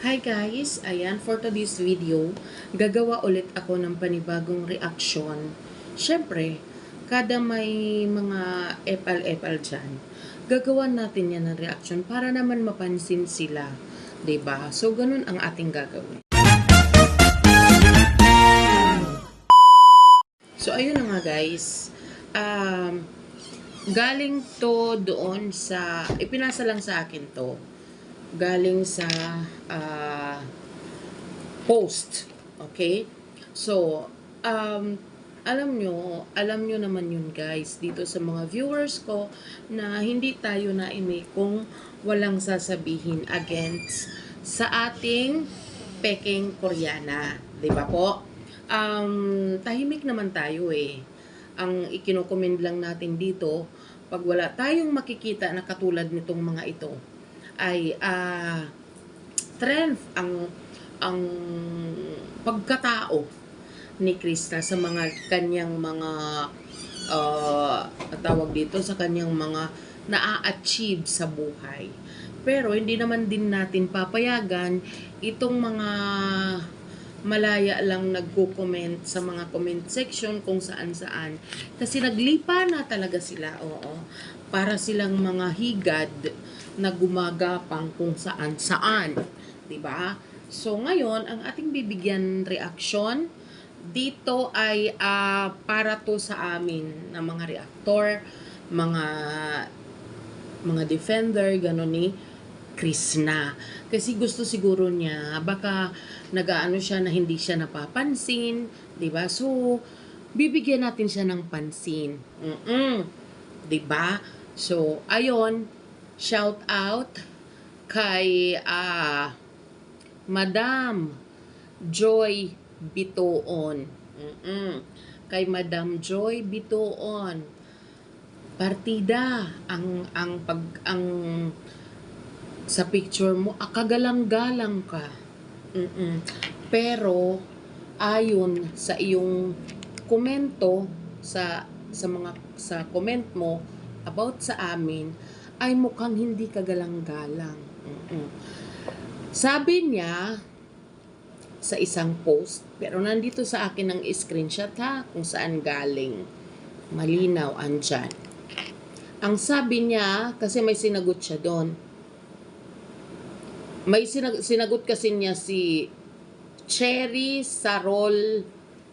Hi guys! Ayan, for today's video, gagawa ulit ako ng panibagong reaksyon. Siyempre, kada may mga epal-epal dyan, gagawa natin yan ng reaksyon para naman mapansin sila. 'Di ba? So, ganun ang ating gagawin. So, ayun na nga guys. Galing to doon sa, ipinasa lang sa akin to. Galing sa post. Okay? So, alam nyo naman yun guys, dito sa mga viewers ko, na hindi tayo naimik kung walang sasabihin against sa ating peking Koreana. Diba po? Tahimik naman tayo eh. Ang ikinokomend lang natin dito, pag wala tayong makikita na katulad nitong mga ito, ay strength ang pagkatao ni Krista sa mga kanyang mga tawag dito, sa kanyang mga naa-achieve sa buhay. Pero hindi naman din natin papayagan itong mga malaya lang nagko-comment sa mga comment section kung saan-saan. Kasi naglipa na talaga sila, oo. Para silang mga higad na gumagapang kung saan-saan. 'Di ba? So, ngayon, ang ating bibigyan reaksyon dito ay para to sa amin na mga reactor, mga defender, gano'n ni Krishna. Kasi gusto siguro niya, baka nagaano siya na hindi siya napapansin, 'di ba? So, bibigyan natin siya ng pansin. 'Di ba? So, ayon, shout out kay Madam Joy Bitoon. Kay Madam Joy Bitoon. Partida ang sa picture mo, kagalang-galang ka. Pero ayon sa iyong komento sa comment mo about sa amin, ay mukhang hindi kagalang-galang. Sabi niya sa isang post, pero nandito sa akin ang screenshot ha, kung saan galing. Malinaw, andyan. Ang sabi niya, kasi may sinagot siya doon. May sinagot kasi niya si Cherry Sarol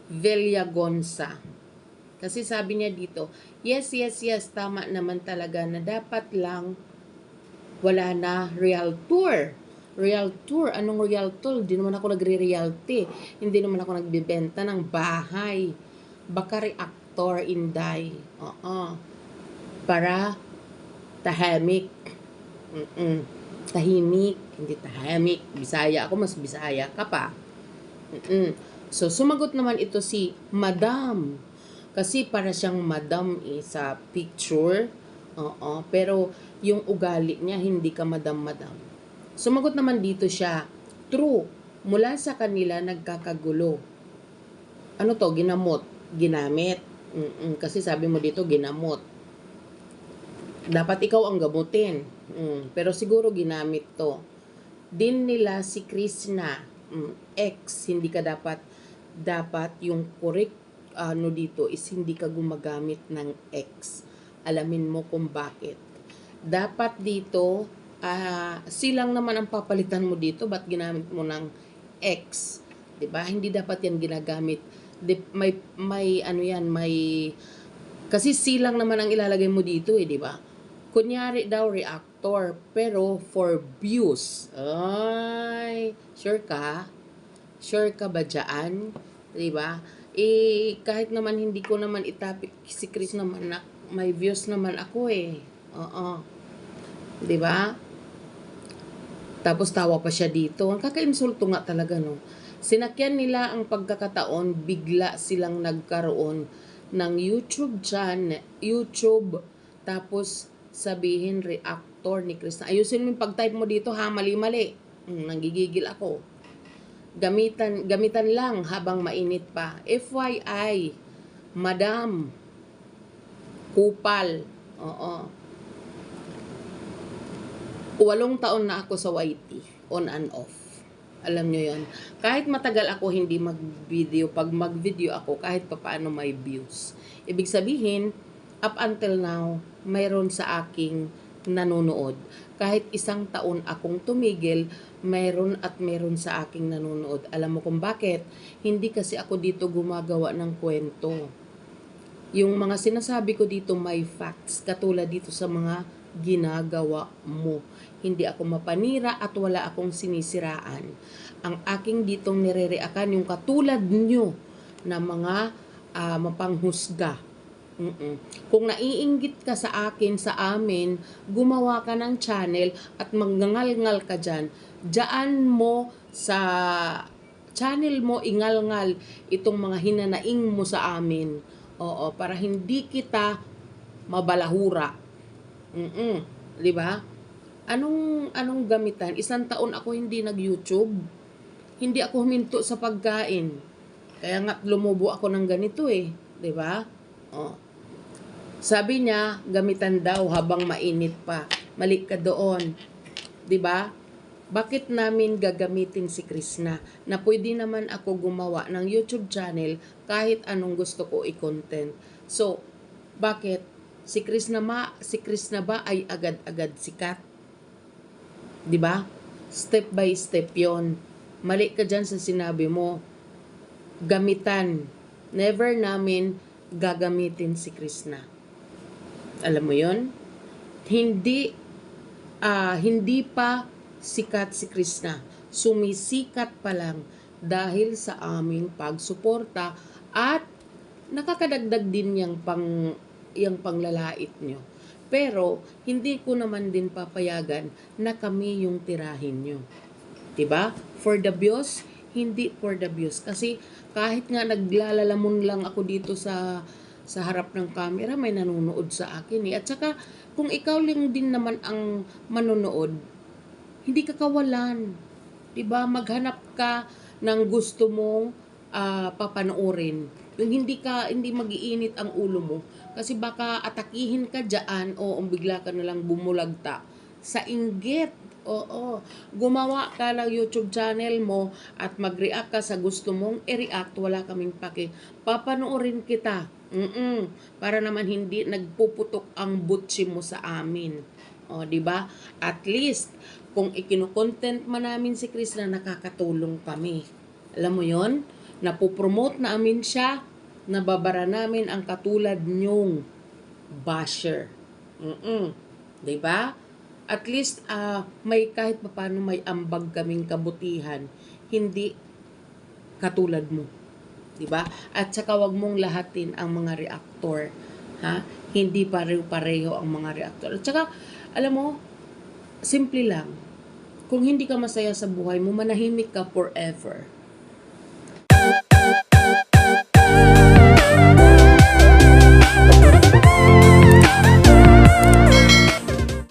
Villagonza. Kasi sabi niya dito, yes, tama naman talaga na dapat lang wala na real tour. Real tour? Anong real tour? Hindi naman ako nagre-realty. Hindi naman ako nagbibenta ng bahay. Baka reactor, inday. Para tahimik. Tahimik. Hindi tahimik. Bisaya ako, mas Bisaya ka pa. So, sumagot naman ito si Madam. Kasi para siyang Madam sa picture. Pero yung ugali niya, hindi ka Madam. Sumagot naman dito siya, true, mula sa kanila nagkakagulo. Ano to? Ginamot. Ginamit. Kasi sabi mo dito, ginamot. Dapat ikaw ang gamutin. Pero siguro ginamit to. Din nila si Krishna, ex, hindi ka dapat yung correct dito is hindi ka gumagamit ng ex. Alamin mo kung bakit. Dapat dito, silang naman ang papalitan mo dito, ba't ginamit mo ng ex? 'Di ba? Hindi dapat yan ginagamit. May kasi silang naman ang ilalagay mo dito 'di ba? Kunyari daw reactor, pero for views. Ay, sure ka? Sure ka ba dyan? 'Di ba? Kahit naman hindi ko naman itapik si Chris naman na may views naman ako eh. 'Di ba? Tapos tawa pa siya dito. Ang kakainsulto nga talaga, no? Sinakyan nila ang pagkakataon, bigla silang nagkaroon ng YouTube YouTube, tapos sabihin reactor ni Krishna. Ayusin mo yung pag-type mo dito ha, mali-mali. Nanggigigil ako. Gamitan lang habang mainit pa. FYI, Madam Kupal. 8 taon na ako sa YT, on and off. Alam nyo yon. Kahit matagal ako hindi mag-video, pag mag-video ako, kahit papaano may views. Ibig sabihin, up until now, mayroon sa aking nanonood. Kahit 1 taon akong tumigil, mayroon at mayroon sa aking nanonood. Alam mo kung bakit? Hindi kasi ako dito gumagawa ng kwento. Yung mga sinasabi ko dito may facts, katulad dito sa mga ginagawa mo. Hindi ako mapanira at wala akong sinisiraan. Ang aking ditong nirereakan yung katulad nyo na mga mapanghusga. Kung naiinggit ka sa akin, sa amin, gumawa ka ng channel at magngangal-ngal ka dyan, dyan mo sa channel mo ingal-ngal itong mga hinanaing mo sa amin. Oo, para hindi kita mabalahura. Di ba? Anong gamitan? 1 taon ako hindi nag-YouTube. Hindi ako huminto sa pagkain. Kaya nga lumubo ako ng ganito eh, 'di ba? Oh. Sabi niya, gamitan daw habang mainit pa. Mali ka doon. 'Di ba? Bakit namin gagamitin si Krishna na pwede naman ako gumawa ng YouTube channel kahit anong gusto ko i-content. So, bakit si Krishna ba ay agad-agad sikat? 'Di ba? Step by step 'yon. Mali ka dyan sa sinabi mo. Gamitan. Never namin gagamitin si Krishna. Alam mo 'yon? Hindi pa sikat si Krishna. Sumisikat pa lang dahil sa aming pagsuporta at nakakadagdag din yung panglalait nyo. Pero, hindi ko naman din papayagan na kami yung tirahin nyo. Diba? For the views, hindi for the views. Kasi, kahit nga naglalalamon lang ako dito sa harap ng camera, may nanonood sa akin eh. At saka, kung ikaw lang din naman ang manonood, hindi ka kawalan. Diba? Maghanap ka ng gusto mong papanoorin. Yung hindi mag-iinit ang ulo mo. Kasi baka atakihin ka dyan o bigla ka nalang bumulagta. Sa inggit. Oo. Gumawa ka ng YouTube channel mo at mag-react ka sa gusto mong i-react. Wala kaming paki. Papanoorin kita. Para naman hindi nagpuputok ang butsi mo sa amin. O, diba? At least, kung ikino-content man namin si Krishna, nakakatulong kami. Alam mo yon? Napopromote namin siya, nababara namin ang katulad nyong basher. Diba? At least, may kahit paano may ambag kaming kabutihan. Hindi katulad mo. Diba? At saka wag mong lahatin ang mga reactor. Ha? Hindi pareho-pareho ang mga reactor. At saka, alam mo, simple lang. Kung hindi ka masaya sa buhay mo, manahimik ka forever.